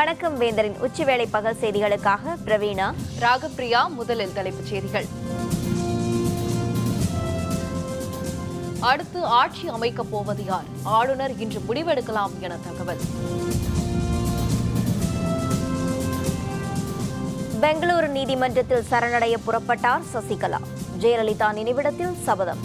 வணக்கம் வேந்தரின் உச்சிவேளை பகல் செய்திகளுக்காக பிரவீணா, ராகப்பிரியா. முதலில் தலைப்புச் செய்திகள். அடுத்து ஆட்சி அமைக்கப் போவது யார்? ஆளுநர் இன்று முடிவெடுக்கலாம் என தகவல். பெங்களூரு நீதிமன்றத்தில் சரணடைய புறப்பட்டார் சசிகலா. ஜெயலலிதா நினைவிடத்தில் சபதம்.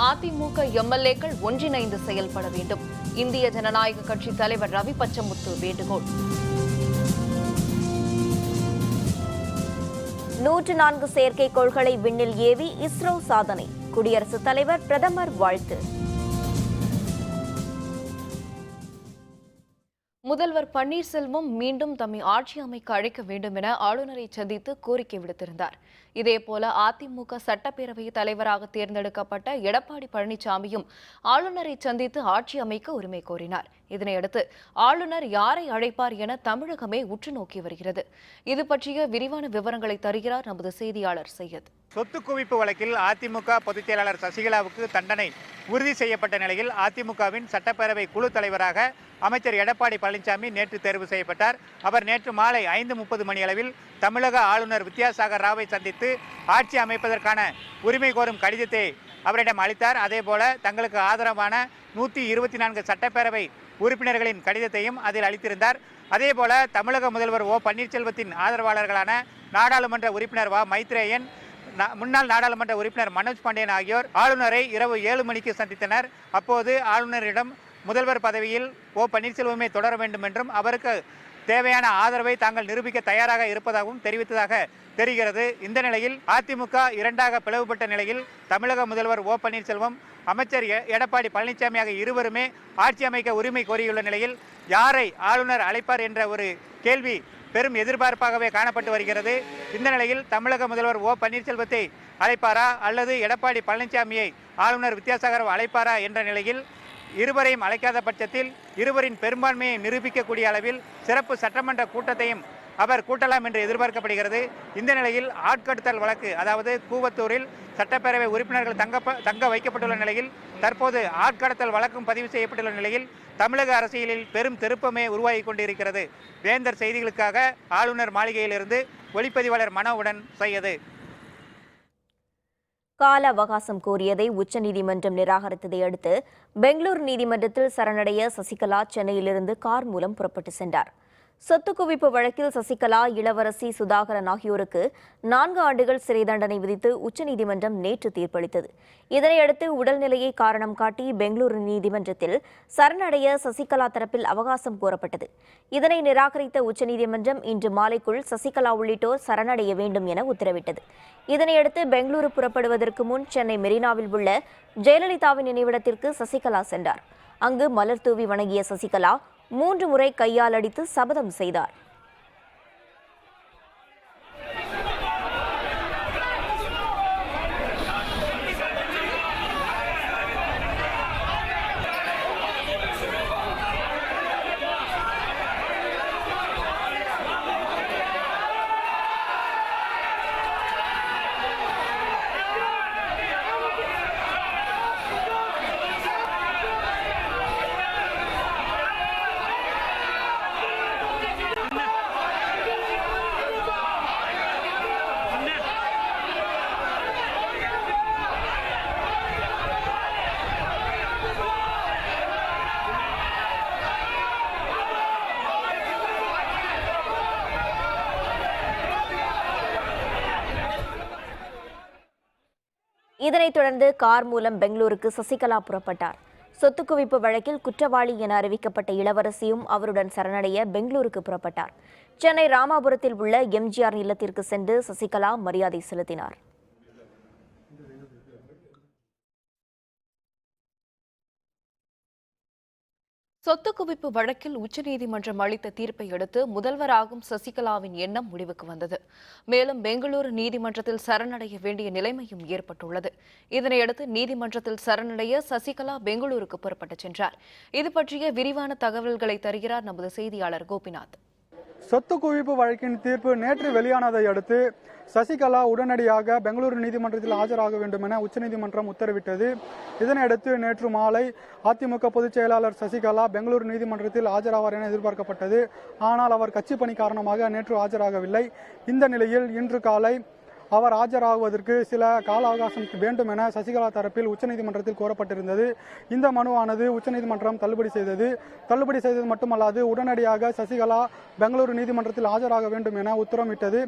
அதிமுக எம்எல்ஏக்கள் ஒன்றிணைந்து செயல்பட வேண்டும். இந்திய ஜனநாயக கட்சி தலைவர் ரவி பச்சமுத்து வேண்டுகோள். 104 செயற்கைக்கோள்களை விண்ணில் ஏவி இஸ்ரோ சாதனை. குடியரசுத் தலைவர், பிரதமர் வாழ்த்து. முதல்வர் பன்னீர்செல்வம் மீண்டும் தம்மை ஆட்சி அமைக்க அழைக்க வேண்டும் என ஆளுநரை சந்தித்து கோரிக்கை விடுத்திருந்தார். இதேபோல அதிமுக சட்டப்பேரவை தலைவராக தேர்ந்தெடுக்கப்பட்ட எடப்பாடி பழனிசாமியும் ஆளுநரை சந்தித்து ஆட்சி அமைக்க உரிமை கோரினார். இதனையடுத்து ஆளுநர் யாரை அழைப்பார் என தமிழகமே உற்று நோக்கி வருகிறது. இது பற்றிய விரிவான விவரங்களை தருகிறார் நமது செய்தியாளர் சையத். சொத்து குவிப்பு வழக்கில் அதிமுக பொதுச் செயலாளர் சசிகலாவுக்கு தண்டனை உறுதி செய்யப்பட்ட நிலையில் அதிமுகவின் சட்டப்பேரவை குழு தலைவராக அமைச்சர் எடப்பாடி பழனிசாமி நேற்று தேர்வு செய்யப்பட்டார். அவர் நேற்று மாலை 5:30 மணியளவில் தமிழக ஆளுநர் வித்யாசாகர் ராவை சந்தித்து ஆட்சி அமைப்பதற்கான உரிமை கோரும் கடிதத்தை அவரிடம் அளித்தார். அதேபோல தங்களுக்கு ஆதரவான 124 சட்டப்பேரவை உறுப்பினர்களின் கடிதத்தையும் அதில் அளித்திருந்தார். அதேபோல தமிழக முதல்வர் ஓ பன்னீர்செல்வத்தின் ஆதரவாளர்களான நாடாளுமன்ற உறுப்பினர் வ மைத்ரேயன், முன்னாள் நாடாளுமன்ற உறுப்பினர் மனோஜ் பாண்டியன் ஆகியோர் ஆளுநரை இரவு 7 மணிக்கு சந்தித்தனர். அப்போது ஆளுநரிடம் முதல்வர் பதவியில் ஓ பன்னீர்செல்வமே தொடர வேண்டும் என்றும் அவருக்கு தேவையான ஆதரவை தாங்கள் நிரூபிக்க தயாராக இருப்பதாகவும் தெரிவித்ததாக தெரிகிறது. இந்த நிலையில் அதிமுக இரண்டாக பிளவுபட்ட நிலையில் தமிழக முதல்வர் ஓ பன்னீர்செல்வம், அமைச்சர் எடப்பாடி பழனிசாமி ஆகிய இருவருமே ஆட்சி அமைக்க உரிமை கோரியுள்ள நிலையில் யாரை ஆளுநர் அழைப்பார் என்ற ஒரு கேள்வி பெரும் எதிர்பார்ப்பாகவே காணப்பட்டு வருகிறது. இந்த நிலையில் தமிழக முதல்வர் ஓ பன்னீர்செல்வத்தை அழைப்பாரா அல்லது எடப்பாடி பழனிசாமியை ஆளுநர் வித்யாசாகர் அழைப்பாரா என்ற நிலையில் இருவரையும் அழைக்காத பட்சத்தில் இருவரின் பெரும்பான்மையை நிரூபிக்கக்கூடிய அளவில் சிறப்பு சட்டமன்ற கூட்டத்தையும் அவர் கூட்டலாம் என்று எதிர்பார்க்கப்படுகிறது. இந்த நிலையில் ஆட்கடத்தல் வழக்கு, அதாவது கூவத்தூரில் சட்டப்பேரவை உறுப்பினர்கள் தங்க வைக்கப்பட்டுள்ள நிலையில் தற்போது ஆட்கடத்தல் வழக்கும் பதிவு செய்யப்பட்டுள்ள நிலையில் தமிழக அரசியலில் பெரும் திருப்பமே உருவாகி கொண்டிருக்கிறது. வேந்தர் செய்திகளுக்காக ஆளுநர் மாளிகையிலிருந்து ஒளிப்பதிவாளர் மனோவுடன் சையது. கால அவகாசம் கோரியதை உச்சநீதிமன்றம் நிராகரித்ததை அடுத்து பெங்களூரு நீதிமன்றத்தில் சரணடைய சசிகலா சென்னையிலிருந்து கார் மூலம் புறப்பட்டு சென்றார். சொத்து குவிப்பு வழக்கில் சசிகலா, இளவரசி சுதாகரன் ஆகியோருக்கு 4 ஆண்டுகள் சிறை தண்டனை விதித்து உச்சநீதிமன்றம் நேற்று தீர்ப்பளித்தது. இதனையடுத்து உடல்நிலையை காரணம் காட்டி பெங்களூரு நீதிமன்றத்தில் சரணடைய சசிகலா தரப்பில் அவகாசம் கோரப்பட்டது. இதனை நிராகரித்த உச்சநீதிமன்றம் இன்று மாலைக்குள் சசிகலா உள்ளிட்டோர் சரணடைய வேண்டும் என உத்தரவிட்டது. இதனையடுத்து பெங்களூரு புறப்படுவதற்கு முன் சென்னை மெரினாவில் உள்ள ஜெயலலிதாவின் நினைவிடத்திற்கு சசிகலா சென்றார். அங்கு மலர் தூவி வணங்கிய சசிகலா 3 முறை கையால் அடித்து சபதம் செய்தார். இதனைத் தொடர்ந்து கார் மூலம் பெங்களூருக்கு சசிகலா புறப்பட்டார். சொத்து குவிப்பு வழக்கில் குற்றவாளி என அறிவிக்கப்பட்ட இளவரசியும் அவருடன் சரணடைய பெங்களூருக்கு புறப்பட்டார். சென்னை ராமாபுரத்தில் உள்ள எம்ஜிஆர் இல்லத்திற்கு சென்று சசிகலா மரியாதை செலுத்தினார். சொத்து குவிப்பு வழக்கில் உச்சநீதிமன்றம் அளித்த தீர்ப்பை அடுத்து முதல்வராகும் சசிகலாவின் எண்ணம் முடிவுக்கு வந்தது. மேலும் பெங்களூரு நீதிமன்றத்தில் சரணடைய வேண்டிய நிலைமையும் ஏற்பட்டுள்ளது. இதனையடுத்து நீதிமன்றத்தில் சரணடைய சசிகலா பெங்களூருக்கு புறப்பட்டு சென்றார். இது பற்றிய விரிவான தகவல்களை தருகிறார் நமது செய்தியாளர் கோபிநாத். சொத்து குவிப்பு வழக்கின் தீர்ப்பு நேற்று வெளியானதை அடுத்து சசிகலா உடனடியாக பெங்களூரு நீதிமன்றத்தில் ஆஜராக வேண்டும் என உச்சநீதிமன்றம் உத்தரவிட்டது. இதனையடுத்து நேற்று மாலை அதிமுக பொதுச் செயலாளர் சசிகலா பெங்களூரு நீதிமன்றத்தில் ஆஜராவார் என எதிர்பார்க்கப்பட்டது. ஆனால் அவர் கட்சி பணி காரணமாக நேற்று ஆஜராகவில்லை. இந்த நிலையில் இன்று காலை அவர் ஆஜராகுவதற்கு சில கால அவகாசம் வேண்டும் என சசிகலா தரப்பில் உச்சநீதிமன்றத்தில் கோரப்பட்டிருந்தது. இந்த மனுவானது உச்சநீதிமன்றம் தள்ளுபடி செய்தது மட்டுமல்லாது உடனடியாக சசிகலா பெங்களூரு நீதிமன்றத்தில் ஆஜராக வேண்டும் என உத்தரவிட்டது.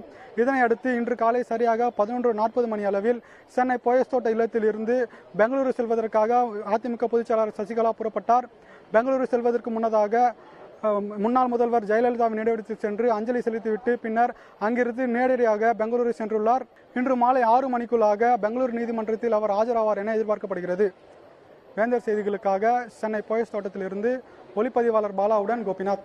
இதனையடுத்து இன்று காலை சரியாக 11:40 மணி அளவில் சென்னை போயஸ்தோட்ட இல்லத்தில் இருந்து பெங்களூரு செல்வதற்காக அதிமுக பொதுச் செயலாளர் சசிகலா புறப்பட்டார். பெங்களூரு செல்வதற்கு முன்னதாக முன்னாள் முதல்வர் ஜெயலலிதாவின் நினைவிடத்தில் சென்று அஞ்சலி செலுத்திவிட்டு பின்னர் அங்கிருந்து நேரடியாக பெங்களூரு சென்றுள்ளார். இன்று மாலை 6 மணிக்குள்ளாக பெங்களூரு நீதிமன்றத்தில் அவர் ஆஜராவார் என எதிர்பார்க்கப்படுகிறது. வேந்தர் செய்திகளுக்காக சென்னை போயஸ் தோட்டத்திலிருந்து ஒளிப்பதிவாளர் பாலாவுடன் கோபிநாத்.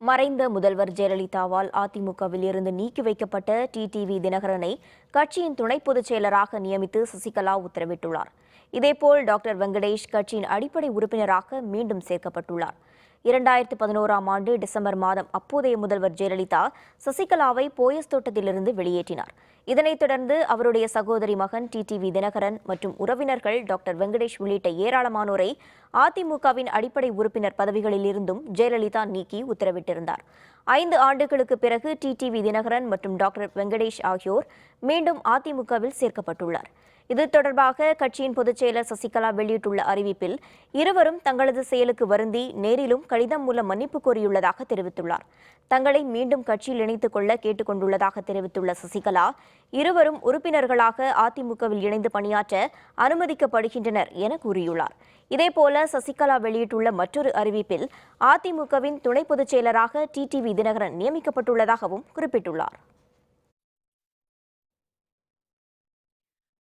மறைந்த முதல்வர் ஜெயலலிதாவால் அதிமுகவில் இருந்து நீக்கி வைக்கப்பட்ட டிடிவி தினகரனை கட்சியின் துணை பொதுச் செயலராக நியமித்து சசிகலா உத்தரவிட்டுள்ளார். இதேபோல் டாக்டர் வெங்கடேஷ் கட்சியின் அடிப்படை உறுப்பினராக மீண்டும் சேர்க்கப்பட்டுள்ளார். 2011ஆம் ஆண்டு டிசம்பர் மாதம் அப்போதைய முதல்வர் ஜெயலலிதா சசிகலாவை போயஸ் தோட்டத்திலிருந்து வெளியேற்றினார். இதனைத் தொடர்ந்து அவருடைய சகோதரி மகன் டிடிவி தினகரன் மற்றும் உறவினர்கள் டாக்டர் வெங்கடேஷ் உள்ளிட்ட ஏராளமானோரை அதிமுகவின் அடிப்படை உறுப்பினர் பதவிகளில் இருந்தும் ஜெயலலிதா நீக்கி உத்தரவிட்டிருந்தார். 5 ஆண்டுகளுக்கு பிறகு டிடிவி தினகரன் மற்றும் டாக்டர் வெங்கடேஷ் ஆகியோர் மீண்டும் அதிமுகவில் சேர்க்கப்பட்டுள்ளார். இது தொடர்பாக கட்சியின் பொதுச் செயலர் சசிகலா வெளியிட்டுள்ள அறிவிப்பில் இருவரும் தங்களது செயலுக்கு வருந்தி நேரிலும் கடிதம் மூலம் மன்னிப்பு கோரியுள்ளதாக தெரிவித்துள்ளார். தங்களை மீண்டும் கட்சியில் இணைத்துக் கொள்ள கேட்டுக் கொண்டுள்ளதாக தெரிவித்துள்ள சசிகலா, இருவரும் உறுப்பினர்களாக அதிமுகவில் இணைந்து பணியாற்ற அனுமதிக்கப்படுகின்றனர் என கூறியுள்ளார். இதேபோல சசிகலா வெளியிட்டுள்ள மற்றொரு அறிவிப்பில் அதிமுகவின் துணை பொதுச் செயலராக டிடிவி தினகரன் நியமிக்கப்பட்டுள்ளதாகவும் குறிப்பிட்டுள்ளார்.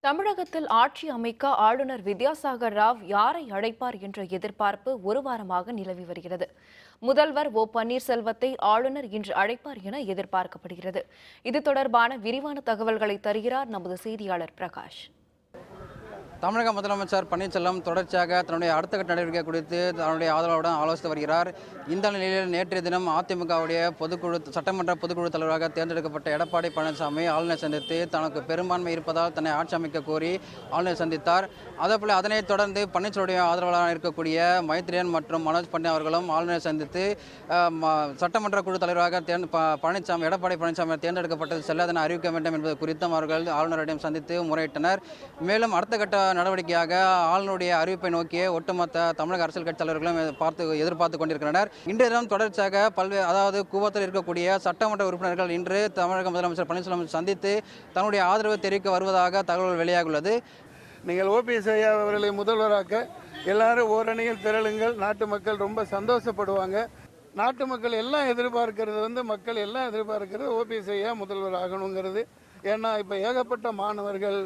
தமிழகத்தில் ஆட்சி அமைக்க ஆளுநர் வித்யாசாகர் ராவ் யாரை அழைப்பார் என்ற எதிர்பார்ப்பு ஒரு வாரமாக நிலவி வருகிறது. முதல்வர் ஓ பன்னீர்செல்வத்தை ஆளுநர் இன்று அழைப்பார் என எதிர்பார்க்கப்படுகிறது. இது தொடர்பான விரிவான தகவல்களை தருகிறார் நமது செய்தியாளர் பிரகாஷ். தமிழக முதலமைச்சர் பன்னீர்செல்வம் தொடர்ச்சியாக தன்னுடைய அடுத்த கட்ட நடவடிக்கை குறித்து தன்னுடைய ஆதரவுடன் ஆலோசித்து வருகிறார். இந்த நிலையில் நேற்றைய தினம் அதிமுகவுடைய சட்டமன்ற பொதுக்குழு தலைவராக தேர்ந்தெடுக்கப்பட்ட எடப்பாடி பழனிசாமி ஆளுநர் சந்தித்து தனக்கு பெரும்பான்மை இருப்பதால் தன்னை ஆட்சி அமைக்க கோரி ஆளுநர் சந்தித்தார். அதேபோல அதனைத் தொடர்ந்து பன்னீர்செல்வடைய ஆதரவாளராக இருக்கக்கூடிய மைத்ரேயன் மற்றும் மனோஜ் பாண்டியன் அவர்களும் ஆளுநர் சந்தித்து சட்டமன்ற குழு தலைவராக எடப்பாடி பழனிசாமி தேர்ந்தெடுக்கப்பட்டது செல்லாதென அறிவிக்க வேண்டும் என்பது குறித்தும் அவர்கள் ஆளுநரிடம் சந்தித்து முறையிட்டனர். மேலும் அடுத்த கட்ட நடவடிக்கையாக ஆளுநருடைய அறிவிப்பை நோக்கிய ஒட்டுமொத்த தமிழக அரசியல் கட்சி தலைவர்களும் எதிர்பார்த்து கொண்டிருக்கின்றனர். இன்றைய தினம் தொடர்ச்சியாக கூவத்தில் இருக்கக்கூடிய சட்டமன்ற உறுப்பினர்கள் இன்று தமிழக முதலமைச்சர் பன்னீர்செல்வம் சந்தித்து தன்னுடைய ஆதரவு தெரிவிக்க வருவதாக தகவல் வெளியாகியுள்ளது. நீங்கள் ஓபிஎஸ் ஐயா அவர்களை முதல்வராக்க எல்லாரும் ஓரணியில் திரளுங்கள், நாட்டு மக்கள் ரொம்ப சந்தோஷப்படுவாங்க. நாட்டு மக்கள் எல்லாம் எதிர்பார்க்கிறது மக்கள் எல்லாம் எதிர்பார்க்கிறது ஓபிஎஸ் ஐயா முதல்வர் ஆகணுங்கிறது. ஏன்னா இப்போ ஏகப்பட்ட மாணவர்கள்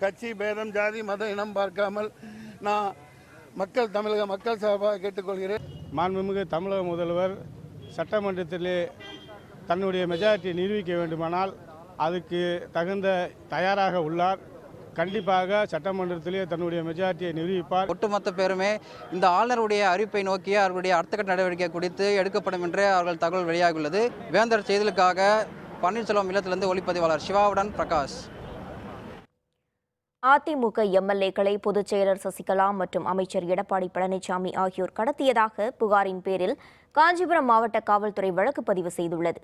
கட்சி பேதம் ஜாதி மத இனம் பார்க்காமல் நான் தமிழக மக்கள் சார்பாக கேட்டுக்கொள்கிறேன். மாண்புமிகு தமிழக முதல்வர் சட்டமன்றத்திலே தன்னுடைய மெஜாரிட்டியை நிரூபிக்க வேண்டுமானால் அதுக்கு தயாராக உள்ளார். கண்டிப்பாக சட்டமன்றத்திலே தன்னுடைய மெஜாரிட்டியை நிரூபிப்பார். ஒட்டுமொத்த பேருமே இந்த ஆளுநருடைய அறிவிப்பை நோக்கி அவர்களுடைய அடுத்த கட்ட நடவடிக்கை குறித்து எடுக்கப்படும் என்று அவர்கள் தகவல் வெளியாகியுள்ளது. வேந்தர் செய்திகளுக்காக பன்னீர்செல்வம் இல்லத்திலிருந்து ஒளிப்பதிவாளர் சிவாவுடன் பிரகாஷ். அதிமுக எம்எல்ஏக்களை பொதுச் செயலர் சசிகலா மற்றும் அமைச்சர் எடப்பாடி பழனிசாமி ஆகியோர் கடத்தியதாக புகாரின் பேரில் காஞ்சிபுரம் மாவட்ட காவல்துறை வழக்கு பதிவு செய்துள்ளது.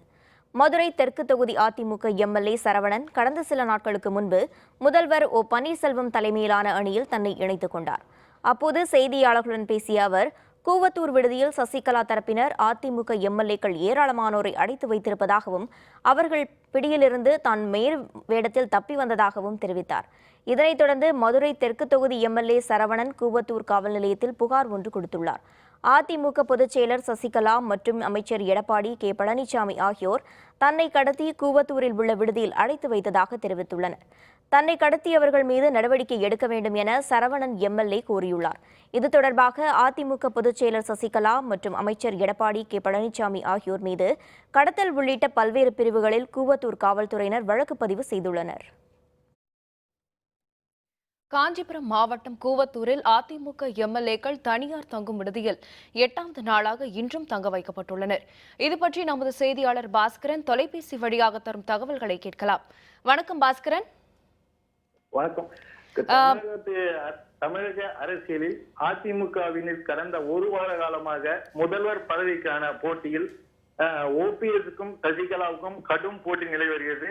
மதுரை தெற்கு தொகுதி அதிமுக எம்எல்ஏ சரவணன் கடந்த சில நாட்களுக்கு முன்பு முதல்வர் ஓ பன்னீர்செல்வம் தலைமையிலான அணியில் தன்னை இணைத்துக் கொண்டார். அப்போது செய்தியாளர்களுடன் பேசிய அவர், கூவத்தூர் விடுதியில் சசிகலா தரப்பினர் அதிமுக எம்எல்ஏக்கள் ஏராளமானோரை அடைத்து வைத்திருப்பதாகவும் அவர்கள் பிடியிலிருந்து தான் மேல் வேடத்தில் தப்பி வந்ததாகவும் தெரிவித்தார். இதனைத் தொடர்ந்து மதுரை தெற்கு தொகுதி எம்எல்ஏ சரவணன் கூவத்தூர் காவல் நிலையத்தில் புகார் ஒன்று கொடுத்துள்ளார். அதிமுக பொதுச் செயலர் சசிகலா மற்றும் அமைச்சர் எடப்பாடி கே பழனிசாமி ஆகியோர் தன்னை கடத்தி கூவத்தூரில் உள்ள விடுதியில் அடைத்து வைத்ததாக தெரிவித்துள்ளனர். தன்னை கடத்தியவர்கள் மீது நடவடிக்கை எடுக்க வேண்டும் என சரவணன் எம்எல்ஏ கோரியுள்ளார். இது தொடர்பாக அதிமுக பொதுச் செயலர் சசிகலா மற்றும் அமைச்சர் எடப்பாடி கே பழனிசாமி ஆகியோர் மீது கடத்தல் உள்ளிட்ட பல்வேறு பிரிவுகளில் கூவத்தூர் காவல்துறையினர் வழக்கு பதிவு செய்துள்ளனர். காஞ்சிபுரம் மாவட்டம் கூவத்தூரில் அதிமுக எம்எல்ஏக்கள் தனியார் தங்கும் விடுதியில் 8வது நாளாக இன்றும் தங்க வைக்கப்பட்டுள்ளனர். இதுபற்றி நமது செய்தியாளர் பாஸ்கரன் தொலைபேசி வழியாக தரும் தகவல்களை கேட்கலாம். வணக்கம் பாஸ்கரன். வணக்கம். தமிழக அரசியலில் அதிமுகவினர் கடந்த ஒரு வார காலமாக முதல்வர் பதவிக்கான போட்டியில் ஓபிஎஸ்க்கும் சசிகலாவுக்கும் கடும் போட்டி நிலவி வருகிறது.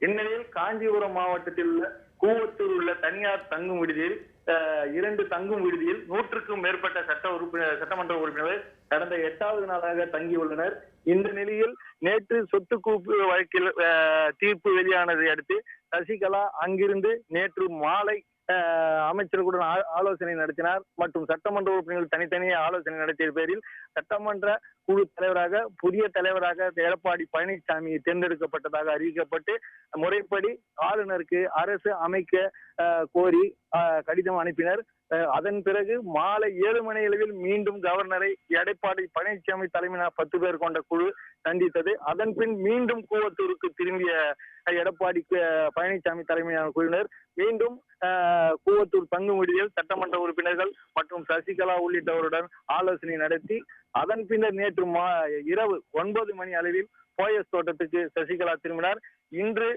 இந்நிலையில் காஞ்சிபுரம் மாவட்டத்தில் உள்ள கூவத்தூர் உள்ள தனியார் தங்கும் விடுதியில் 2 தங்கும் விடுதியில் 100க்கும் மேற்பட்ட சட்டமன்ற உறுப்பினர்கள் கடந்த 8வது நாளாக தங்கியுள்ளனர். இந்த நிலையில் நேற்று சொத்து குவிப்பு வழக்கில் தீர்ப்பு வெளியானதை அடுத்து சசிகலா அங்கிருந்து நேற்று மாலை அமைச்சர்களுடன் ஆலோசனை நடத்தினார் மற்றும் சட்டமன்ற உறுப்பினர்கள் தனித்தனியே ஆலோசனை நடத்திய பேரில் சட்டமன்ற குழு தலைவராக புதிய தலைவராக எடப்பாடி பழனிசாமி தேர்ந்தெடுக்கப்பட்டதாக அறிவிக்கப்பட்டு முறைப்படி ஆளுநருக்கு அரசு அமைக்க கோரி கடிதம் அனுப்பினர். அதன் பிறகு மாலை 7 மணி அளவில் மீண்டும் கவர்னரை எடப்பாடி பழனிசாமி தலைமையிலான 10 பேர் கொண்ட குழு சந்தித்தது. அதன் பின் மீண்டும் கூவத்தூருக்கு திரும்பிய எடப்பாடி பழனிசாமி தலைமையிலான குழுவினர் மீண்டும் கூவத்தூர் தங்கும் விடுதியில் சட்டமன்ற உறுப்பினர்கள் மற்றும் சசிகலா உள்ளிட்டவருடன் ஆலோசனை நடத்தி அதன் பின்னர் நேற்று இரவு 9 மணி அளவில் போயஸ் தோட்டத்துக்கு சசிகலா திரும்பினார். இன்று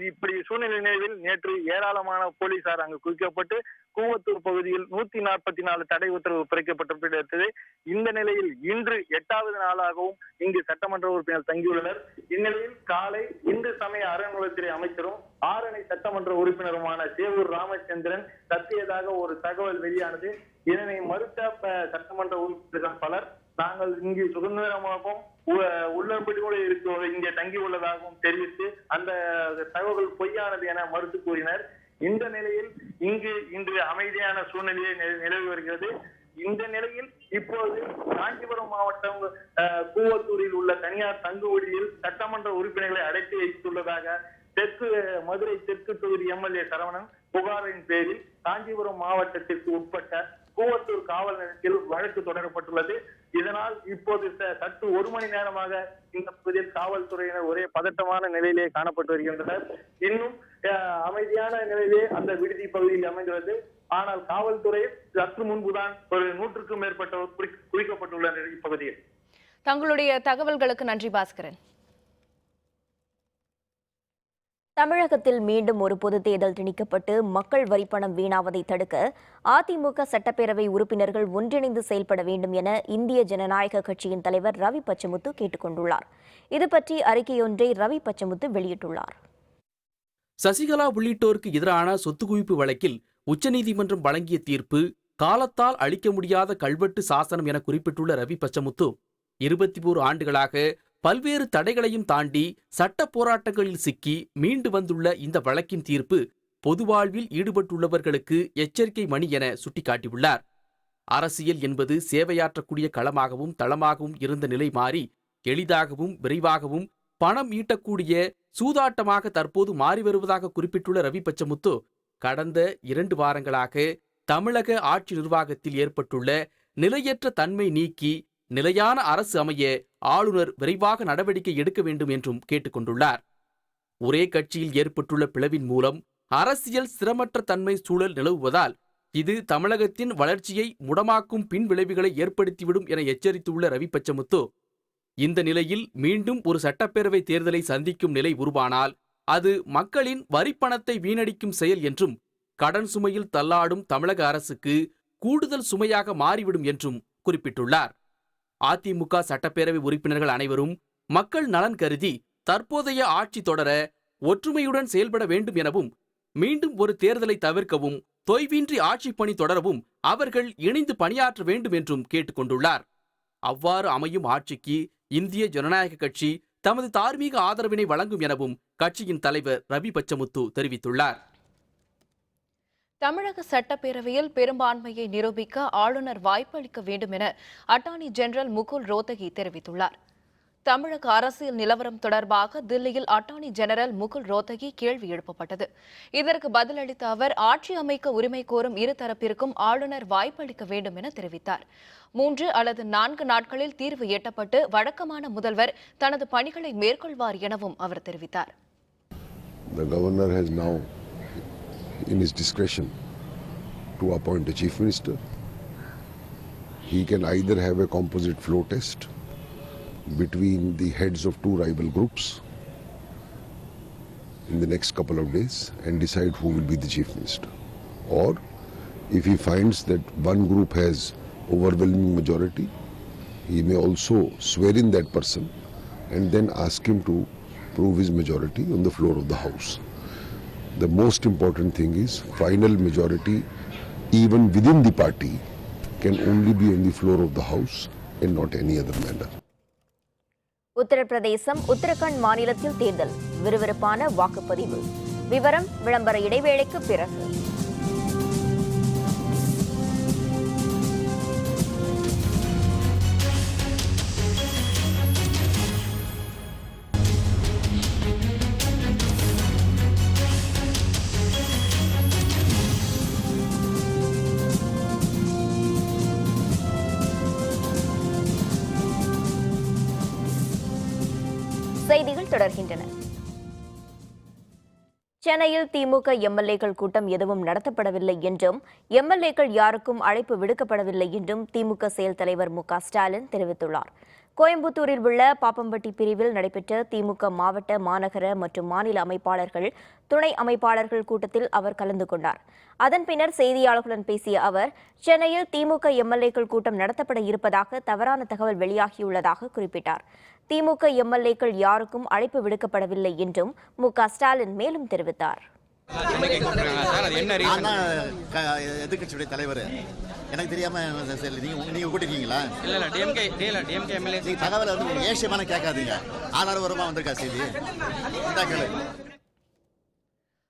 இப்படி சூழ்நிலை நிலையில் நேற்று ஏராளமான போலீசார் அங்கு குவிக்கப்பட்டு கூவத்தூர் பகுதியில் 144 தடை உத்தரவு பிறப்பிக்கப்பட்டிருந்தது. இந்த நிலையில் இன்று 8வது நாளாகவும் இங்கு சட்டமன்ற உறுப்பினர் தங்கியுள்ளனர். இந்நிலையில் காலை இந்து சமய அறநிலையத்துறை அமைச்சரும் ஆரணி சட்டமன்ற உறுப்பினருமான சேவூர் ராமச்சந்திரன் கத்தியதாக ஒரு தகவல் வெளியானது. இதனை மறுத்த சட்டமன்ற உறுப்பினர்கள் பலர் நாங்கள் இங்கு சுதந்திரமாகவும் உள்ளபடியோடு இங்கே தங்கி உள்ளதாகவும் தெரிவித்து அந்த தகவல் பொய்யானது என மறுத்து கூறினர். இந்த நிலையில் இன்று அமைதியான சூழ்நிலையை நிலவி வருகிறது. இந்த நிலையில் இப்போது காஞ்சிபுரம் மாவட்டம் கூவத்தூரில் உள்ள தனியார் தங்குவிடுதியில் சட்டமன்ற உறுப்பினர்களை அடைத்து வைத்துள்ளதாக மதுரை தெற்கு தொகுதி எம்எல்ஏ சரவணன் புகாரின் பேரில் காஞ்சிபுரம் மாவட்டத்திற்கு உட்பட்ட கூவத்தூர் காவல் நிலையத்தில் வழக்கு தொடரப்பட்டுள்ளது. இதனால் இப்போது சற்று 1 மணி நேரமாக இந்த பகுதியில் காவல்துறையினர் ஒரே பதட்டமான நிலையிலே காணப்பட்டு வருகின்றனர். இன்னும் அமைதியான நிலையிலே அந்த விடுதி பகுதியில் அமைந்துள்ளது. ஆனால் காவல்துறை சற்று முன்புதான் ஒரு 100க்கும் மேற்பட்டவர் குறிக்கப்பட்டுள்ளனர் இப்பகுதியில். தங்களுடைய தகவல்களுக்கு நன்றி பாஸ்கரன். தமிழகத்தில் மீண்டும் ஒரு பொதுத் தேர்தல் திணிக்கப்பட்டு மக்கள் வரிப்பணம் வீணாவதை தடுக்க அதிமுக சட்டப்பேரவை உறுப்பினர்கள் ஒன்றிணைந்து செயல்பட வேண்டும் என இந்திய ஜனநாயக கட்சியின் தலைவர் ரவி பச்சமுத்து கேட்டுக் கொண்டுள்ளார். இதுபற்றி அறிக்கையொன்றை ரவி பச்சமுத்து வெளியிட்டுள்ளார். சசிகலா உள்ளிட்டோருக்கு எதிரான சொத்து குவிப்பு வழக்கில் உச்சநீதிமன்றம் வழங்கிய தீர்ப்பு காலத்தால் அளிக்க முடியாத கல்வெட்டு சாசனம் என குறிப்பிட்டுள்ள ரவி பச்சமுத்து 21 ஆண்டுகளாக பல்வேறு தடைகளையும் தாண்டி சட்ட போராட்டங்களில் சிக்கி மீண்டு வந்துள்ள இந்த வழக்கின் தீர்ப்பு பொது வாழ்வில் ஈடுபட்டுள்ளவர்களுக்கு எச்சரிக்கை மணி என சுட்டிக்காட்டியுள்ளார். அரசியல் என்பது சேவையாற்றக்கூடிய களமாகவும் தளமாகவும் இருந்த நிலை மாறி எளிதாகவும் விரைவாகவும் பணம் ஈட்டக்கூடிய சூதாட்டமாக தற்போது மாறி வருவதாக குறிப்பிட்டுள்ள ரவி பச்சமுத்து கடந்த 2 வாரங்களாக தமிழக ஆட்சி நிர்வாகத்தில் ஏற்பட்டுள்ள நிலையற்ற தன்மை நீக்கி நிலையான அரசு அமைய ஆளுநர் விரைவாக நடவடிக்கை எடுக்க வேண்டும் என்றும் கேட்டுக்கொண்டுள்ளார். ஒரே கட்சியில் ஏற்பட்டுள்ள பிளவின் மூலம் அரசியல் ஸ்திரமற்ற தன்மை சூழல் நிலவுவதால் இது தமிழகத்தின் வளர்ச்சியை முடமாக்கும் பின் விளைவுகளை ஏற்படுத்திவிடும் என எச்சரித்துள்ள ரவி பச்சமுத்து இந்த நிலையில் மீண்டும் ஒரு சட்டப்பேரவை தேர்தலை சந்திக்கும் நிலை உருவானால் அது மக்களின் வரிப்பணத்தை வீணடிக்கும் செயல் என்றும் கடன் சுமையில் தள்ளாடும் தமிழக அரசுக்கு கூடுதல் சுமையாக மாறிவிடும் என்றும் குறிப்பிட்டுள்ளார். அதிமுக சட்டப்பேரவை உறுப்பினர்கள் அனைவரும் மக்கள் நலன் கருதி தற்போதைய ஆட்சி தொடர ஒற்றுமையுடன் செயல்பட வேண்டும் எனவும் மீண்டும் ஒரு தேர்தலை தவிர்க்கவும் தொய்வின்றி ஆட்சி பணி தொடரவும் அவர்கள் இணைந்து பணியாற்ற வேண்டும் என்றும் கேட்டுக்கொண்டுள்ளார். அவ்வாறு அமையும் ஆட்சிக்கு இந்திய ஜனநாயக கட்சி தமது தார்மீக ஆதரவினை வழங்கும் எனவும் கட்சியின் தலைவர் ரவி பச்சமுத்து தெரிவித்துள்ளார். தமிழக சட்டப்பேரவையில் பெரும்பான்மையை நிரூபிக்க ஆளுநர் வாய்ப்பளிக்க வேண்டும் என அட்டார்னி ஜெனரல் முகுல் ரோத்தகி தெரிவித்துள்ளார். தமிழக அரசியல் நிலவரம் தொடர்பாக தில்லியில் அட்டார்னி ஜெனரல் முகுல் ரோத்தகி கேள்வி எழுப்பப்பட்டது. இதற்கு பதிலளித்த அவர் ஆட்சி அமைக்க உரிமை கோரும் இருதரப்பிற்கும் ஆளுநர் வாய்ப்பளிக்க வேண்டும் என தெரிவித்தார். 3 அல்லது 4 நாட்களில் தீர்வு எட்டப்பட்டு வழக்கமான முதல்வர் தனது பணிகளை மேற்கொள்வார் எனவும் அவர் தெரிவித்தார். The governor has now, in his discretion, to appoint a chief minister. He can either have a composite floor test between the heads of two rival groups in the next couple of days and decide who will be the chief minister. Or if he finds that one group has overwhelming majority, he may also swear in that person and then ask him to prove his majority on the floor of the house. The most important thing is final majority even within the party can only be on the floor of the house and not any other manner. Uttar Pradesh Uttarakhand மாநிலத்தில் தேர்தல் விறுவிறுப்பான வாக்குப்பதிவு. விவரம் விளம்பர இடைவேளைக்கு பிறகு. செய்திகள் தொடர்கின்றன. சென்னையில் திமுக எம்எல்ஏக்கள் கூட்டம் எதுவும் நடத்தப்படவில்லை என்றும் எம்எல்ஏக்கள் யாருக்கும் அழைப்பு விடுக்கப்படவில்லை என்றும் திமுக செயல் தலைவர் மு க ஸ்டாலின் தெரிவித்துள்ளார். கோயம்புத்தூரில் உள்ள பாப்பம்பட்டி பிரிவில் நடைபெற்ற திமுக மாவட்ட, மாநகர மற்றும் மாநில அமைப்பாளர்கள், துணை அமைப்பாளர்கள் கூட்டத்தில் அவர் கலந்து கொண்டார். அதன் பின்னர் செய்தியாளர்களுடன் பேசிய அவர், சென்னையில் திமுக எம்எல்ஏக்கள் கூட்டம் நடத்தப்பட இருப்பதாக தவறான தகவல் வெளியாகியுள்ளதாக குறிப்பிட்டார். திமுக எம்எல்ஏக்கள் யாருக்கும் அழைப்பு விடுக்கப்படவில்லை என்றும் மு க ஸ்டாலின் மேலும் தெரிவித்தார். எதிர்கட்சியுடைய தலைவர் எனக்கு தெரியாம நீங்க கூட்டிருக்கீங்களா? இல்ல டிஎம்கே எம்எல்ஏ தகவல் வந்து ஏசியமான கேட்காதீங்க. ஆதாரபூர்வமா வந்திருக்கா செய்தி.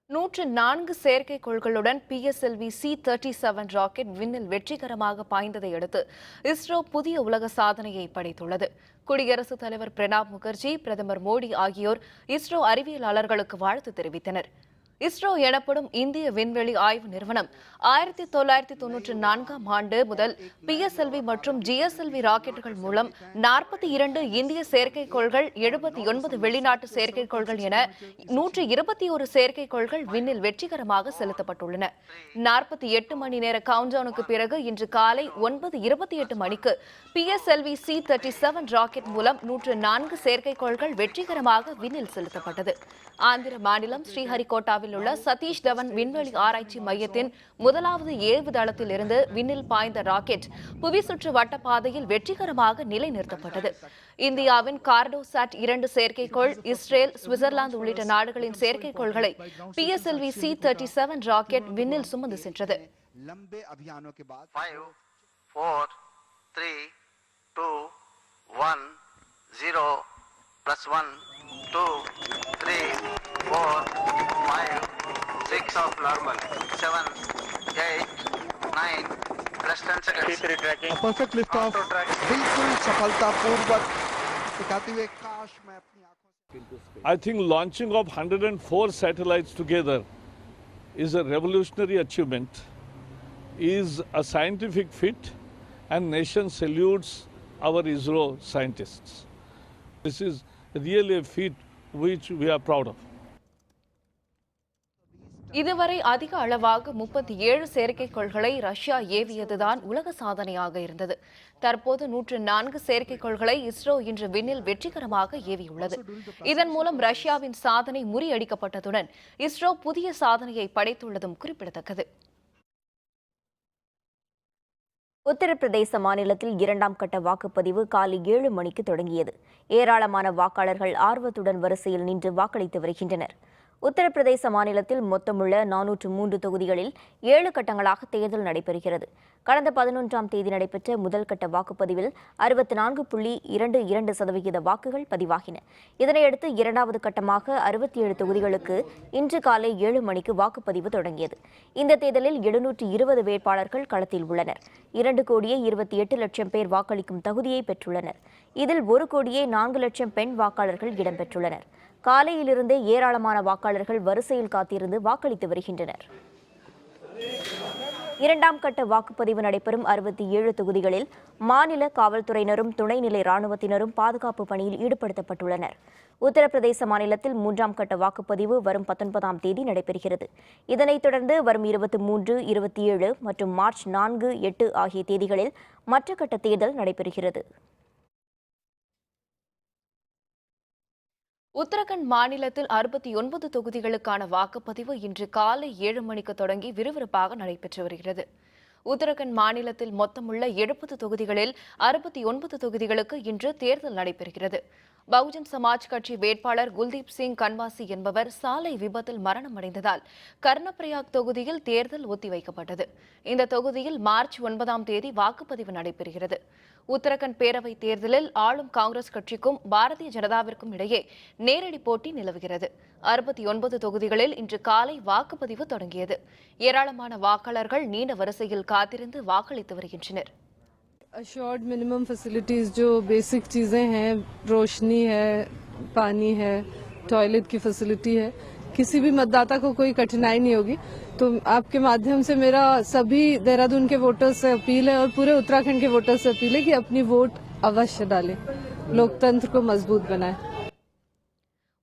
104 செயற்கைக்கோள்களுடன் PSLV C-37 ராக்கெட் விண்ணில் வெற்றிகரமாக பாய்ந்ததை அடுத்து இஸ்ரோ புதிய உலக சாதனையை படைத்துள்ளது. குடியரசுத் தலைவர் பிரணாப் முகர்ஜி, பிரதமர் மோடி ஆகியோர் இஸ்ரோ அறிவியலாளர்களுக்கு வாழ்த்து தெரிவித்தனர். இஸ்ரோ எனப்படும் இந்திய விண்வெளி ஆய்வு நிறுவனம் 1994ஆம் ஆண்டு முதல் PSLV மற்றும் GSLV ராக்கெட்டுகள் மூலம் 42 இந்திய செயற்கைக்கோள்கள், 79 வெளிநாட்டு செயற்கைக்கோள்கள் என 121 செயற்கைக்கோள்கள் விண்ணில் வெற்றிகரமாக செலுத்தப்பட்டுள்ளன. 48 மணி நேர கவுண்டவுனுக்கு பிறகு இன்று காலை 9:28 மணிக்கு PSLV C-37 ராக்கெட் மூலம் 104 செயற்கைக்கோள்கள் வெற்றிகரமாக விண்ணில் செலுத்தப்பட்டது. ஆந்திர மாநிலம் ஸ்ரீஹரிகோட்டாவில் உள்ள சதீஷ் தவன் விண்வெளி ஆராய்ச்சி மையத்தின் முதலாவது ஏவுதளத்தில் இருந்து விண்ணில் பாய்ந்த ராக்கெட் புவி சுற்று வட்டப்பாதையில் வெற்றிகரமாக நிலைநிறுத்தப்பட்டது. இந்தியாவின் கார்டோசாட் 2 செயற்கைக்கோள், இஸ்ரேல், சுவிட்சர்லாந்து உள்ளிட்ட நாடுகளின் செயற்கைக்கோள்களை PSLV C-37 ராக்கெட் விண்ணில் சுமந்து சென்றது. 5, 4, 3, 2, 1, 0 +1, 2, 3, 4, 5, 6 of normal, 7, 8, 9, plus 10 seconds. Perfect lift off बिल्कुल सफलतापूर्वक दिखाते हुए काश मैं अपनी आंखों से I think launching of 104 satellites together is a revolutionary achievement, is a scientific feat, and nation salutes our ISRO scientists. This is really a feat which we are proud of. இதுவரை அதிக அளவாக 37 செயற்கைக்கோள்களை ரஷ்யா ஏவியதுதான் உலக சாதனையாக இருந்தது. தற்போது 104 செயற்கைக்கோள்களை இஸ்ரோ இன்று விண்ணில் வெற்றிகரமாக ஏவியுள்ளது. இதன் மூலம் ரஷ்யாவின் சாதனை முறியடிக்கப்பட்டதுடன் இஸ்ரோ புதிய சாதனையை படைத்துள்ளதும் குறிப்பிடத்தக்கது. உத்தரப்பிரதேச மாநிலத்தில் 2ஆம் கட்ட வாக்குப்பதிவு காலை 7 மணிக்கு தொடங்கியது. ஏராளமான வாக்காளர்கள் ஆர்வத்துடன் வரிசையில் நின்று வாக்களித்து வருகின்றனர். உத்தரப்பிரதேச மாநிலத்தில் மொத்தமுள்ள 403 தொகுதிகளில் 7 கட்டங்களாக தேர்தல் நடைபெறுகிறது. கடந்த 11ஆம் தேதி நடைபெற்ற முதல் கட்ட வாக்குப்பதிவில் 64.22% வாக்குகள் பதிவாகின. இதனையடுத்து 2வது கட்டமாக 67 தொகுதிகளுக்கு இன்று காலை 7 மணிக்கு வாக்குப்பதிவு தொடங்கியது. இந்த தேர்தலில் 720 வேட்பாளர்கள் களத்தில் உள்ளனர். 2,28,00,000 பேர் வாக்களிக்கும் தகுதியை பெற்றுள்ளனர். இதில் 1,04,00,000 பெண் வாக்காளர்கள் இடம்பெற்றுள்ளனர். காலையிலிருந்தே ஏராளமான வாக்காளர்கள் வரிசையில் காத்திருந்து வாக்களித்து வருகின்றனர். இரண்டாம் கட்ட வாக்குப்பதிவு நடைபெறும் 67 தொகுதிகளில் மாநில காவல்துறையினரும் துணைநிலை ராணுவத்தினரும் பாதுகாப்பு பணியில் ஈடுபடுத்தப்பட்டுள்ளனர். உத்தரப்பிரதேச மாநிலத்தில் 3ஆம் கட்ட வாக்குப்பதிவு வரும் 19ஆம் தேதி நடைபெறுகிறது. இதனைத் தொடர்ந்து வரும் 23, 27 மற்றும் மார்ச் 4, 8 ஆகிய தேதிகளில் மற்ற கட்ட தேர்தல் நடைபெறுகிறது. உத்தரகண்ட் மாநிலத்தில் 69 தொகுதிகளுக்கான வாக்குப்பதிவு இன்று காலை 7 மணிக்கு தொடங்கி விறுவிறுப்பாக நடைபெற்று வருகிறது. உத்தரகண்ட் மாநிலத்தில் மொத்தமுள்ள 70 தொகுதிகளில் 69 தொகுதிகளுக்கு இன்று தேர்தல் நடைபெறுகிறது. பகுஜன் சமாஜ் கட்சி வேட்பாளர் குல்தீப் சிங் கன்வாசி என்பவர் சாலை விபத்தில் மரணமடைந்ததால் கர்ணப்பிரயாக் தொகுதியில் தேர்தல் ஒத்திவைக்கப்பட்டது. இந்த தொகுதியில் மார்ச் 9ஆம் தேதி வாக்குப்பதிவு நடைபெறுகிறது. உத்தரகண்ட் பேரவைத் தேர்தலில் ஆளும் காங்கிரஸ் கட்சிக்கும் பாரதிய ஜனதாவிற்கும் இடையே நேரடி போட்டி நிலவுகிறது. 69 தொகுதிகளில் இன்று காலை வாக்குப்பதிவு தொடங்கியது. ஏராளமான வாக்காளர்கள் நீண்ட வரிசையில் காத்திருந்து வாக்களித்து வருகின்றனர். अश्योर्ड मिनिमम फैसिलिटीज़ जो बेसिक चीज़ें हैं, रोशनी है, पानी है, टॉयलेट की फैसिलिटी है, किसी भी मतदाता को कोई कठिनाई नहीं होगी। तो आपके माध्यम से मेरा सभी देहरादून के वोटर्स से अपील है और पूरे उत्तराखंड के वोटर्स से अपील है कि अपनी वोट अवश्य डालें, लोकतंत्र को मजबूत बनाएं।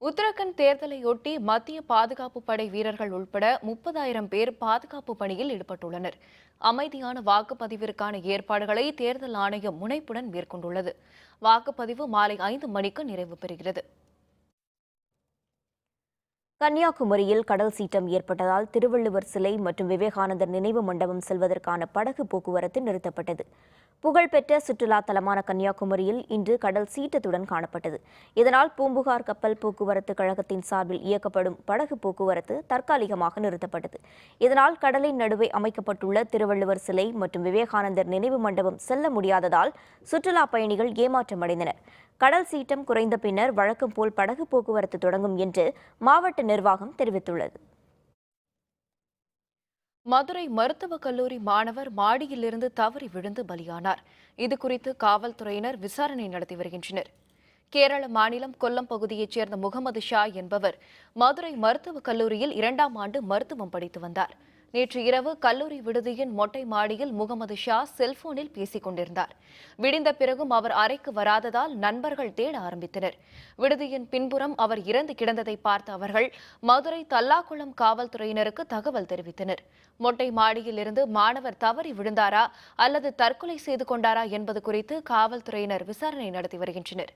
உத்தரகண்ட் தேர்தலையொட்டி மத்திய பாதுகாப்பு படை வீரர்கள் உட்பட 30,000 பேர் பாதுகாப்பு பணியில் ஈடுபட்டுள்ளனர். அமைதியான வாக்குப்பதிவிற்கான ஏற்பாடுகளை தேர்தல் ஆணையம் முனைப்புடன் மேற்கொண்டுள்ளது. வாக்குப்பதிவு மாலை 5 மணிக்கு நிறைவு பெறுகிறது. கன்னியாகுமரியில் கடல் சீற்றம் ஏற்பட்டதால் திருவள்ளுவர் சிலை மற்றும் விவேகானந்தர் நினைவு மண்டபம் செல்வதற்கான படகு போக்குவரத்து நிறுத்தப்பட்டது. புகழ்பெற்ற சுற்றுலா தலமான கன்னியாகுமரியில் இன்று கடல் சீற்றத்துடன் காணப்பட்டது. இதனால் பூம்புகார் கப்பல் போக்குவரத்து கழகத்தின் சார்பில் இயக்கப்படும் படகு போக்குவரத்து தற்காலிகமாக நிறுத்தப்பட்டது. இதனால் கடலின் நடுவே அமைக்கப்பட்டுள்ள திருவள்ளுவர் சிலை மற்றும் விவேகானந்தர் நினைவு மண்டபம் செல்ல முடியாததால் சுற்றுலா பயணிகள் ஏமாற்றமடைந்தனர். கடல் சீற்றம் குறைந்த பின்னர் வழக்கம் போல் படகு போக்குவரத்து தொடங்கும் என்று மாவட்ட நிர்வாகம் தெரிவித்துள்ளது. மதுரை மருத்துவக் கல்லூரி மாணவர் மாடியிலிருந்து தவறி விழுந்து பலியானார். இதுகுறித்து காவல்துறையினர் விசாரணை நடத்தி வருகின்றனர். கேரள மாநிலம் கொல்லம் பகுதியைச் சேர்ந்த முகமது ஷா என்பவர் மதுரை மருத்துவக் கல்லூரியில் 2ஆம் ஆண்டு மருத்துவம் படித்து வந்தார். நேற்று இரவு கல்லூரி விடுதியின் மொட்டை மாடியில் முகமது ஷா செல்போனில் பேசிக் கொண்டிருந்தார். விடிந்த பிறகும் அவர் அறைக்கு வராததால் நண்பர்கள் தேட ஆரம்பித்தனர். விடுதியின் பின்புறம் அவர் இறந்து கிடந்ததை பார்த்த அவர்கள் மதுரை தல்லாக்குளம் காவல்துறையினருக்கு தகவல் தெரிவித்தனர். மொட்டை மாடியில் இருந்து மாணவர் தவறி விழுந்தாரா அல்லது தற்கொலை செய்து கொண்டாரா என்பது குறித்து காவல்துறையினர் விசாரணை நடத்தி வருகின்றனர்.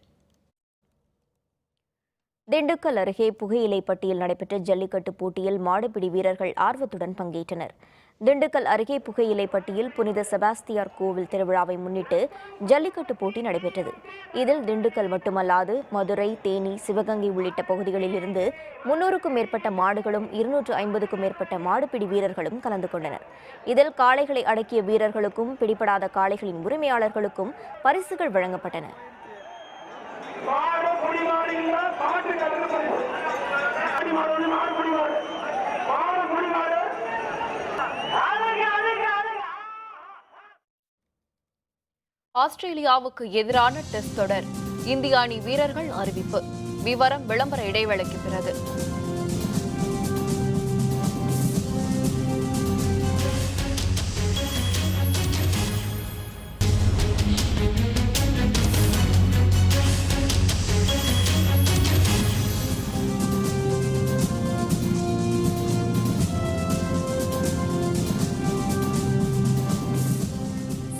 திண்டுக்கல் அருகே புகையிலைப்பட்டியில் நடைபெற்ற ஜல்லிக்கட்டு போட்டியில் மாடுபிடி வீரர்கள் ஆர்வத்துடன் பங்கேற்றனர். திண்டுக்கல் அருகே புகையிலைப்பட்டியில் புனித செபாஸ்தியார் கோவில் திருவிழாவை முன்னிட்டு ஜல்லிக்கட்டு போட்டி நடைபெற்றது. இதில் திண்டுக்கல் மட்டுமல்லாது மதுரை, தேனி, சிவகங்கை உள்ளிட்ட பகுதிகளில் இருந்து 300க்கும் மேற்பட்ட மாடுகளும் 250க்கும் மேற்பட்ட மாடுபிடி வீரர்களும் கலந்து கொண்டனர். இதில் காளைகளை அடக்கிய வீரர்களுக்கும் பிடிபடாத காளைகளின் உரிமையாளர்களுக்கும் பரிசுகள் வழங்கப்பட்டன. ஆஸ்திரேலியாவுக்கு எதிரான டெஸ்ட் தொடர் இந்திய அணி வீரர்கள் அறிவிப்பு. விவரம் விளம்பர இடைவேளைக்கு பிறகு.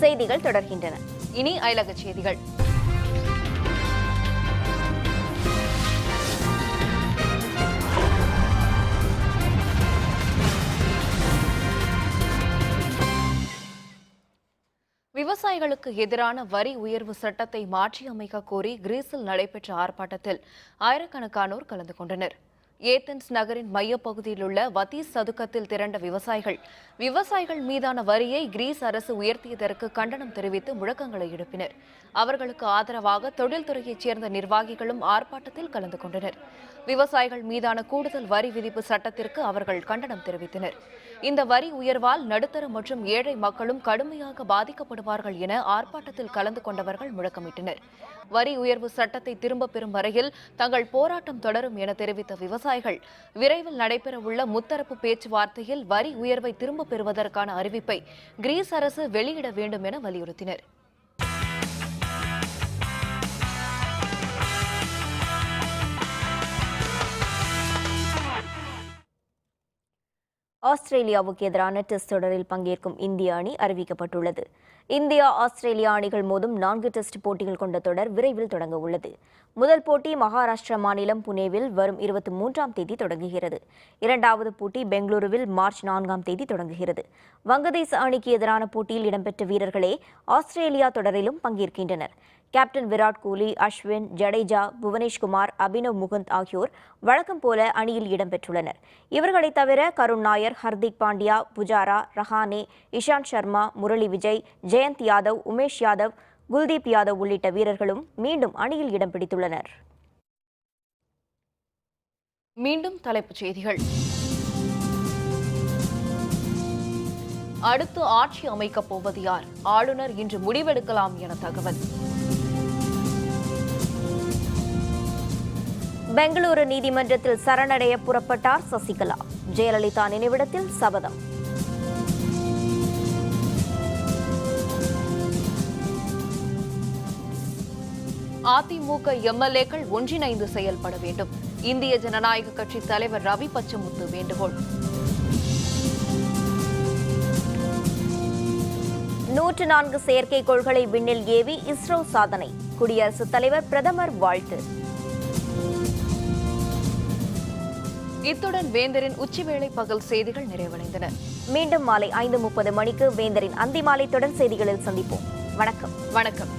செய்திகள் தொடர்கின்றன. இனி அயலக செய்திகள். விவசாயிகளுக்கு எதிரான வரி உயர்வு சட்டத்தை மாற்றியமைக்க கோரி கிரீஸில் நடைபெற்ற ஆர்ப்பாட்டத்தில் ஆயிரக்கணக்கானோர் கலந்து கொண்டனர். ஏத்தன்ஸ் நகரின் மையப்பகுதியில் உள்ள வதீஸ் சதுக்கத்தில் திரண்ட விவசாயிகள் மீதான வரியை கிரீஸ் அரசு உயர்த்தியதற்கு கண்டனம் தெரிவித்து முழக்கங்களை எழுப்பினர். அவர்களுக்கு ஆதரவாக தொழில்துறையைச் சேர்ந்த நிர்வாகிகளும் ஆர்ப்பாட்டத்தில் கலந்து கொண்டனர். விவசாயிகள் மீதான கூடுதல் வரி விதிப்பு சட்டத்திற்கு அவர்கள் கண்டனம் தெரிவித்தனர். இந்த வரி உயர்வால் நடுத்தர மற்றும் ஏழை மக்களும் கடுமையாக பாதிக்கப்படுவார்கள் என ஆர்ப்பாட்டத்தில் கலந்து கொண்டவர்கள் முழக்கமிட்டனர். வரி உயர்வு சட்டத்தை திரும்பப் பெறும் வரையில் தங்கள் போராட்டம் தொடரும் என தெரிவித்த விவசாயிகள் விவசாயிகள் விரைவில் நடைபெறவுள்ள முத்தரப்பு பேச்சுவார்த்தையில் வரி உயர்வை திரும்பப் பெறுவதற்கான அறிவிப்பை கிரீஸ் அரசு வெளியிட வேண்டும் என வலியுறுத்தினர். ஆஸ்திரேலியாவுக்கு எதிரான டெஸ்ட் தொடரில் பங்கேற்கும் இந்திய அணி அறிவிக்கப்பட்டுள்ளது. இந்தியா ஆஸ்திரேலியா அணிகள் மோதும் 4 டெஸ்ட் போட்டிகள் கொண்ட தொடர் விரைவில் தொடங்க உள்ளது. முதல் போட்டி மகாராஷ்டிரா மாநிலம் புனேவில் வரும் 23ஆம் தேதி தொடங்குகிறது. இரண்டாவது போட்டி பெங்களூருவில் மார்ச் 4ஆம் தேதி தொடங்குகிறது. வங்கதேச அணிக்கு எதிரான போட்டியில் இடம்பெற்ற வீரர்களே ஆஸ்திரேலியா தொடரிலும் பங்கேற்கின்றனர். கேப்டன் விராட் கோலி, அஸ்வின், ஜடேஜா, புவனேஷ்குமார், அபினவ் முகுந்த் ஆகியோர் வழக்கம் போல அணியில் இடம்பெற்றுள்ளனர். இவர்களை தவிர கருண் நாயர், ஹர்திக் பாண்டியா, புஜாரா, ரஹானே, இஷாந்த் சர்மா, முரளி விஜய், ஜெயந்த் யாதவ், உமேஷ் யாதவ், குல்தீப் யாதவ் உள்ளிட்ட வீரர்களும் மீண்டும் அணியில் இடம் பிடித்துள்ளனர். மீண்டும் தலைப்புச் செய்திகள். அடுத்து ஆட்சி அமைக்கப் போவது யார்? ஆளுநர் இன்று முடிவெடுக்கலாம் என தகவல். பெங்களூரு நீதிமன்றத்தில் சரணடைய புறப்பட்டார் சசிகலா. ஜெயலலிதா நினைவிடத்தில் சபதம். அதிமுக எம்எல்ஏக்கள் ஒன்றிணைந்து செயல்பட வேண்டும். இந்திய ஜனநாயக கட்சி தலைவர் ரவி பச்சமுத்து வேண்டுகோள். 104 செயற்கைக்கோள்களை விண்ணில் ஏவி இஸ்ரோ சாதனை. குடியரசுத் தலைவர், பிரதமர் வாழ்த்து. இத்துடன் வேந்தரின் உச்சிவேளை பகல் செய்திகள் நிறைவடைந்தன. மீண்டும் மாலை 5:30 மணிக்கு வேந்தரின் அந்திமாலை தொடர் செய்திகளில் சந்திப்போம். வணக்கம். வணக்கம்.